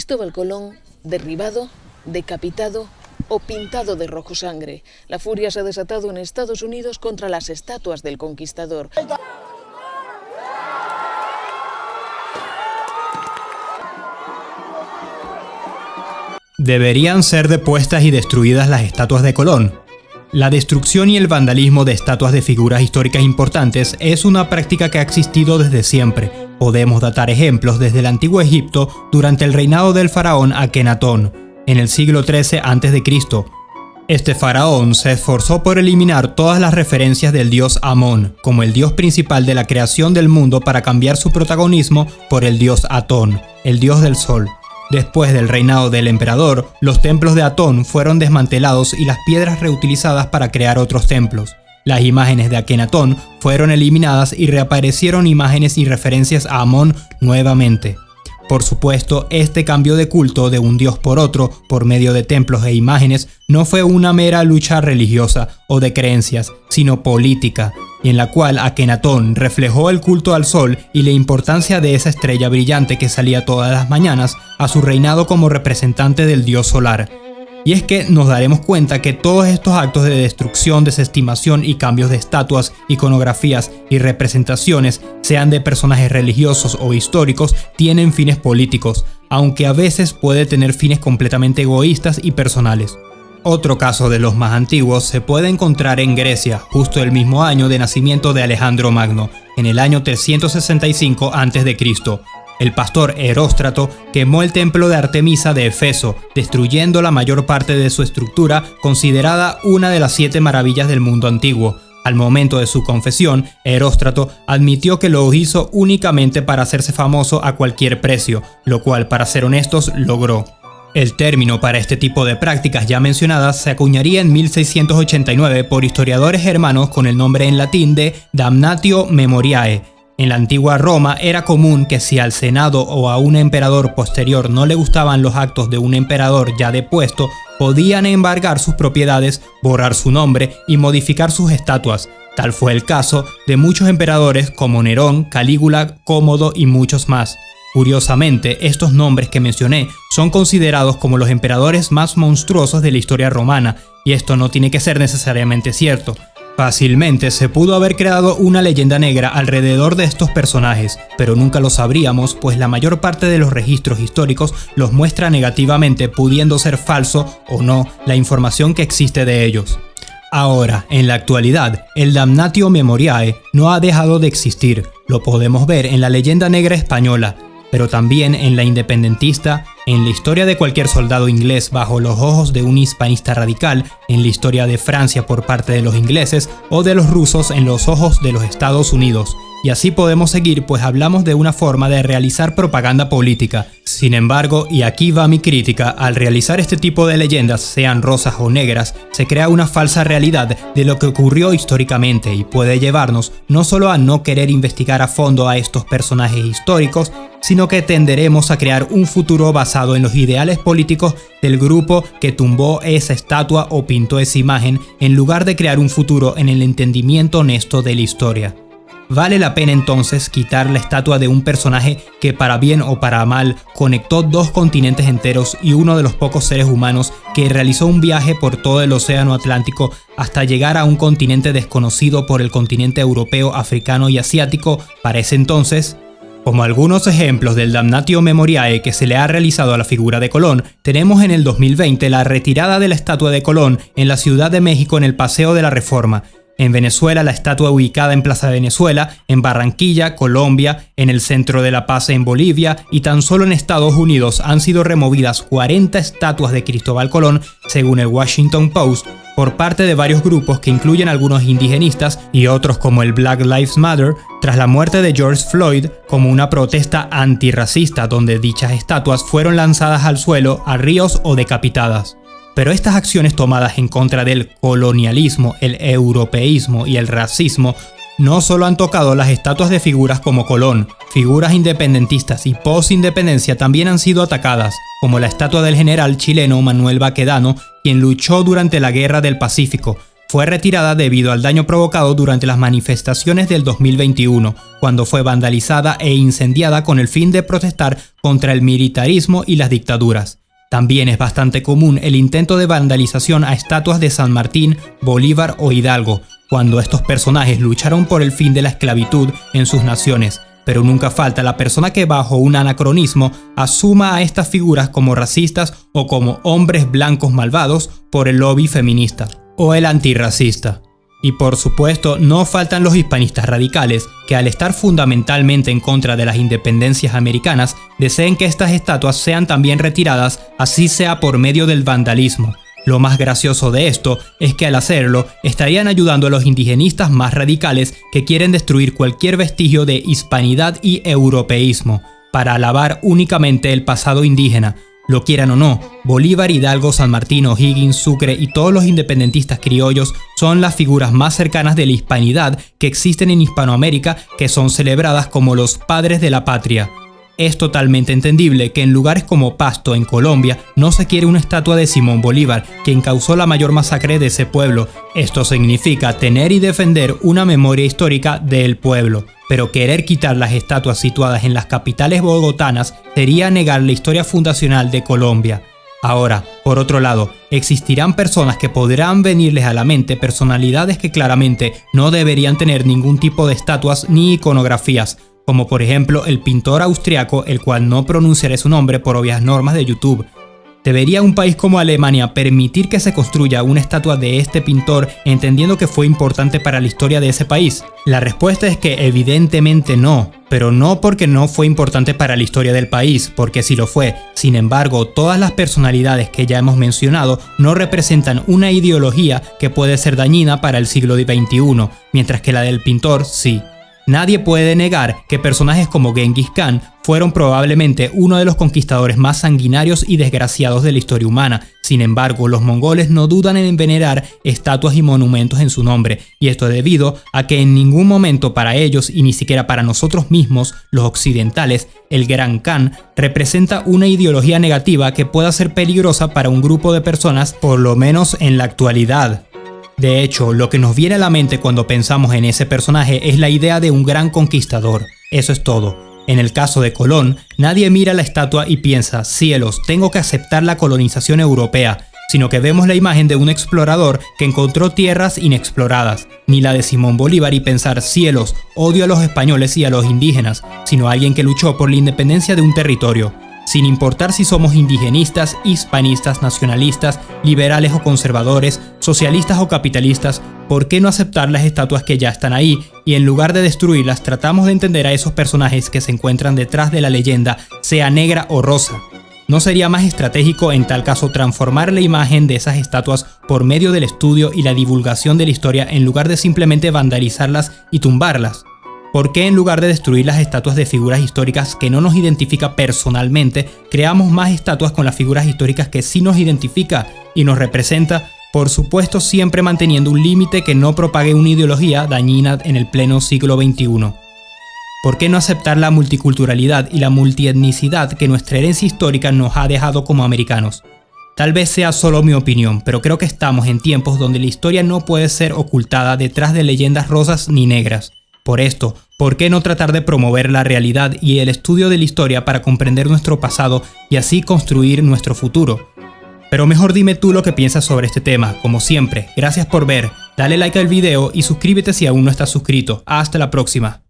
Cristóbal Colón, derribado, decapitado o pintado de rojo sangre. La furia se ha desatado en Estados Unidos contra las estatuas del conquistador. Deberían ser depuestas y destruidas las estatuas de Colón. La destrucción y el vandalismo de estatuas de figuras históricas importantes es una práctica que ha existido desde siempre. Podemos datar ejemplos desde el antiguo Egipto durante el reinado del faraón Akenatón, en el siglo XIII a.C. Este faraón se esforzó por eliminar todas las referencias del dios Amón, como el dios principal de la creación del mundo, para cambiar su protagonismo por el dios Atón, el dios del sol. Después del reinado del emperador, los templos de Atón fueron desmantelados y las piedras reutilizadas para crear otros templos. Las imágenes de Akenatón fueron eliminadas y reaparecieron imágenes y referencias a Amón nuevamente. Por supuesto, este cambio de culto de un dios por otro, por medio de templos e imágenes, no fue una mera lucha religiosa o de creencias, sino política, y en la cual Akenatón reflejó el culto al sol y la importancia de esa estrella brillante que salía todas las mañanas a su reinado como representante del dios solar. Y es que nos daremos cuenta que todos estos actos de destrucción, desestimación y cambios de estatuas, iconografías y representaciones, sean de personajes religiosos o históricos, tienen fines políticos, aunque a veces puede tener fines completamente egoístas y personales. Otro caso de los más antiguos se puede encontrar en Grecia, justo el mismo año de nacimiento de Alejandro Magno, en el año 365 a.C. El pastor Eróstrato quemó el templo de Artemisa de Éfeso, destruyendo la mayor parte de su estructura, considerada una de las 7 maravillas del mundo antiguo. Al momento de su confesión, Eróstrato admitió que lo hizo únicamente para hacerse famoso a cualquier precio, lo cual, para ser honestos, logró. El término para este tipo de prácticas ya mencionadas se acuñaría en 1689 por historiadores germanos con el nombre en latín de damnatio memoriae. En la antigua Roma era común que si al Senado o a un emperador posterior no le gustaban los actos de un emperador ya depuesto, podían embargar sus propiedades, borrar su nombre y modificar sus estatuas. Tal fue el caso de muchos emperadores como Nerón, Calígula, Cómodo y muchos más. Curiosamente, estos nombres que mencioné son considerados como los emperadores más monstruosos de la historia romana, y esto no tiene que ser necesariamente cierto. Fácilmente se pudo haber creado una leyenda negra alrededor de estos personajes, pero nunca lo sabríamos, pues la mayor parte de los registros históricos los muestra negativamente, pudiendo ser falso o no la información que existe de ellos. Ahora, en la actualidad, el damnatio memoriae no ha dejado de existir. Lo podemos ver en la leyenda negra española, pero también en la independentista, en la historia de cualquier soldado inglés bajo los ojos de un hispanista radical, en la historia de Francia por parte de los ingleses o de los rusos en los ojos de los Estados Unidos. Y así podemos seguir, pues hablamos de una forma de realizar propaganda política. Sin embargo, y aquí va mi crítica, al realizar este tipo de leyendas, sean rosas o negras, se crea una falsa realidad de lo que ocurrió históricamente y puede llevarnos no solo a no querer investigar a fondo a estos personajes históricos, sino que tenderemos a crear un futuro basado en los ideales políticos del grupo que tumbó esa estatua o pintó esa imagen, en lugar de crear un futuro en el entendimiento honesto de la historia. ¿Vale la pena entonces quitar la estatua de un personaje que, para bien o para mal, conectó 2 continentes enteros y uno de los pocos seres humanos que realizó un viaje por todo el océano Atlántico hasta llegar a un continente desconocido por el continente europeo, africano y asiático para ese entonces? Como algunos ejemplos del damnatio memoriae que se le ha realizado a la figura de Colón, tenemos en el 2020 la retirada de la estatua de Colón en la Ciudad de México en el Paseo de la Reforma. En Venezuela, la estatua ubicada en Plaza Venezuela, en Barranquilla, Colombia, en el Centro de la Paz en Bolivia, y tan solo en Estados Unidos han sido removidas 40 estatuas de Cristóbal Colón, según el Washington Post, por parte de varios grupos que incluyen algunos indigenistas y otros como el Black Lives Matter, tras la muerte de George Floyd, como una protesta antirracista donde dichas estatuas fueron lanzadas al suelo, a ríos o decapitadas. Pero estas acciones tomadas en contra del colonialismo, el europeísmo y el racismo no solo han tocado las estatuas de figuras como Colón, figuras independentistas y post-independencia también han sido atacadas, como la estatua del general chileno Manuel Baquedano, quien luchó durante la Guerra del Pacífico. fue retirada debido al daño provocado durante las manifestaciones del 2021, cuando fue vandalizada e incendiada con el fin de protestar contra el militarismo y las dictaduras. También es bastante común el intento de vandalización a estatuas de San Martín, Bolívar o Hidalgo, cuando estos personajes lucharon por el fin de la esclavitud en sus naciones, pero nunca falta la persona que bajo un anacronismo asuma a estas figuras como racistas o como hombres blancos malvados por el lobby feminista o el antirracista. Y por supuesto no faltan los hispanistas radicales, que al estar fundamentalmente en contra de las independencias americanas, deseen que estas estatuas sean también retiradas, así sea por medio del vandalismo. Lo más gracioso de esto es que al hacerlo, estarían ayudando a los indigenistas más radicales que quieren destruir cualquier vestigio de hispanidad y europeísmo, para alabar únicamente el pasado indígena. Lo quieran o no, Bolívar, Hidalgo, San Martín, O'Higgins, Sucre y todos los independentistas criollos son las figuras más cercanas de la hispanidad que existen en Hispanoamérica, que son celebradas como los padres de la patria. Es totalmente entendible que en lugares como Pasto, en Colombia, no se quiere una estatua de Simón Bolívar, quien causó la mayor masacre de ese pueblo. Esto significa tener y defender una memoria histórica del pueblo, pero querer quitar las estatuas situadas en las capitales bogotanas sería negar la historia fundacional de Colombia. Ahora, por otro lado, existirán personas que podrán venirles a la mente personalidades que claramente no deberían tener ningún tipo de estatuas ni iconografías, como por ejemplo el pintor austriaco, el cual no pronunciaré su nombre por obvias normas de YouTube. ¿Debería un país como Alemania permitir que se construya una estatua de este pintor, entendiendo que fue importante para la historia de ese país? La respuesta es que evidentemente no, pero no porque no fue importante para la historia del país, porque sí lo fue. Sin embargo, todas las personalidades que ya hemos mencionado no representan una ideología que puede ser dañina para el siglo XXI, mientras que la del pintor sí. Nadie puede negar que personajes como Genghis Khan fueron probablemente uno de los conquistadores más sanguinarios y desgraciados de la historia humana. Sin embargo, los mongoles no dudan en venerar estatuas y monumentos en su nombre, y esto debido a que en ningún momento para ellos, y ni siquiera para nosotros mismos, los occidentales, el Gran Khan representa una ideología negativa que pueda ser peligrosa para un grupo de personas, por lo menos en la actualidad. De hecho, lo que nos viene a la mente cuando pensamos en ese personaje es la idea de un gran conquistador. Eso es todo. En el caso de Colón, nadie mira la estatua y piensa, cielos, tengo que aceptar la colonización europea, sino que vemos la imagen de un explorador que encontró tierras inexploradas, ni la de Simón Bolívar y pensar, cielos, odio a los españoles y a los indígenas, sino a alguien que luchó por la independencia de un territorio. Sin importar si somos indigenistas, hispanistas, nacionalistas, liberales o conservadores, socialistas o capitalistas, ¿por qué no aceptar las estatuas que ya están ahí? Y en lugar de destruirlas, tratamos de entender a esos personajes que se encuentran detrás de la leyenda, sea negra o rosa. ¿No sería más estratégico en tal caso transformar la imagen de esas estatuas por medio del estudio y la divulgación de la historia en lugar de simplemente vandalizarlas y tumbarlas? ¿Por qué en lugar de destruir las estatuas de figuras históricas que no nos identifica personalmente, creamos más estatuas con las figuras históricas que sí nos identifica y nos representa? Por supuesto, siempre manteniendo un límite que no propague una ideología dañina en el pleno siglo XXI. ¿Por qué no aceptar la multiculturalidad y la multietnicidad que nuestra herencia histórica nos ha dejado como americanos? Tal vez sea solo mi opinión, pero creo que estamos en tiempos donde la historia no puede ser ocultada detrás de leyendas rosas ni negras. Por esto, ¿por qué no tratar de promover la realidad y el estudio de la historia para comprender nuestro pasado y así construir nuestro futuro? Pero mejor dime tú lo que piensas sobre este tema. Como siempre, gracias por ver, dale like al video y suscríbete si aún no estás suscrito. Hasta la próxima.